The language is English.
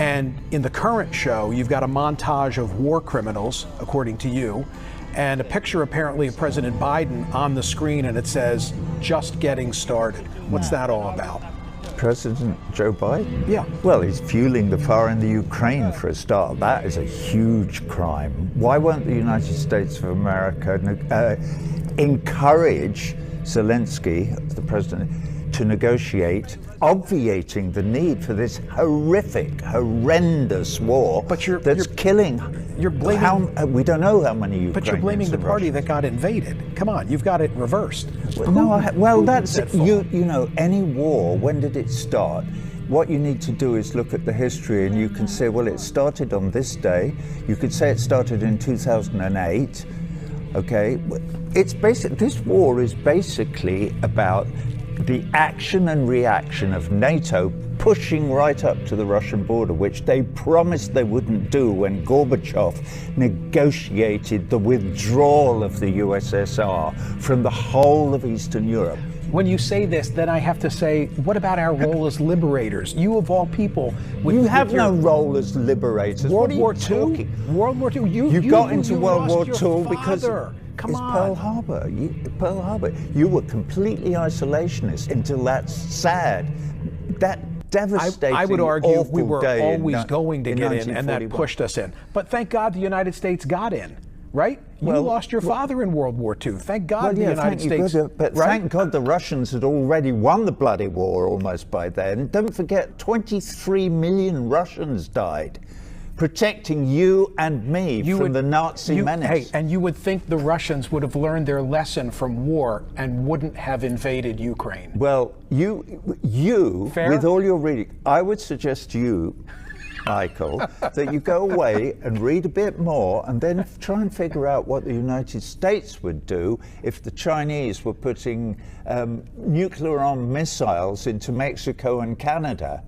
And in the current show, you've got a montage of war criminals, according to you, and a picture apparently of President Biden on the screen, and it says, "Just getting started." What's that all about? President Joe Biden? Yeah. Well, he's fueling the fire in the Ukraine for a start. That is a huge crime. Why won't the United States of America encourage Zelensky, the president, to negotiate, obviating the need for this horrendous war that's killing. You're blaming. We don't know how many Ukrainians. But you're blaming the party that got invaded. Come on, you've got it reversed. That's you know, any war. When did it start? What you need to do is look at the history, and you can say, well, it started on this day. You could say it started in 2008. Okay, this war is basically about the action and reaction of NATO pushing right up to the Russian border, which they promised they wouldn't do when Gorbachev negotiated the withdrawal of the USSR from the whole of Eastern Europe. When you say this, then I have to say, what about our role as liberators? You of all people, you have no role as liberators. World War II. World War II. You got into World War II because Come on. Pearl Harbor. Pearl Harbor. You were completely isolationist until that's sad. That devastating. I would argue we were always in, going to get in, and that pushed us in. But thank God the United States got in, right? You lost your father in World War II. Thank God the United States. But thank God the Russians had already won the bloody war almost by then. Don't forget, 23 million Russians died, protecting you and me from the Nazi menace. Hey, and you would think the Russians would have learned their lesson from war and wouldn't have invaded Ukraine. Well, you with all your reading, I would suggest to you, Michael, that you go away and read a bit more and then try and figure out what the United States would do if the Chinese were putting nuclear-armed missiles into Mexico and Canada.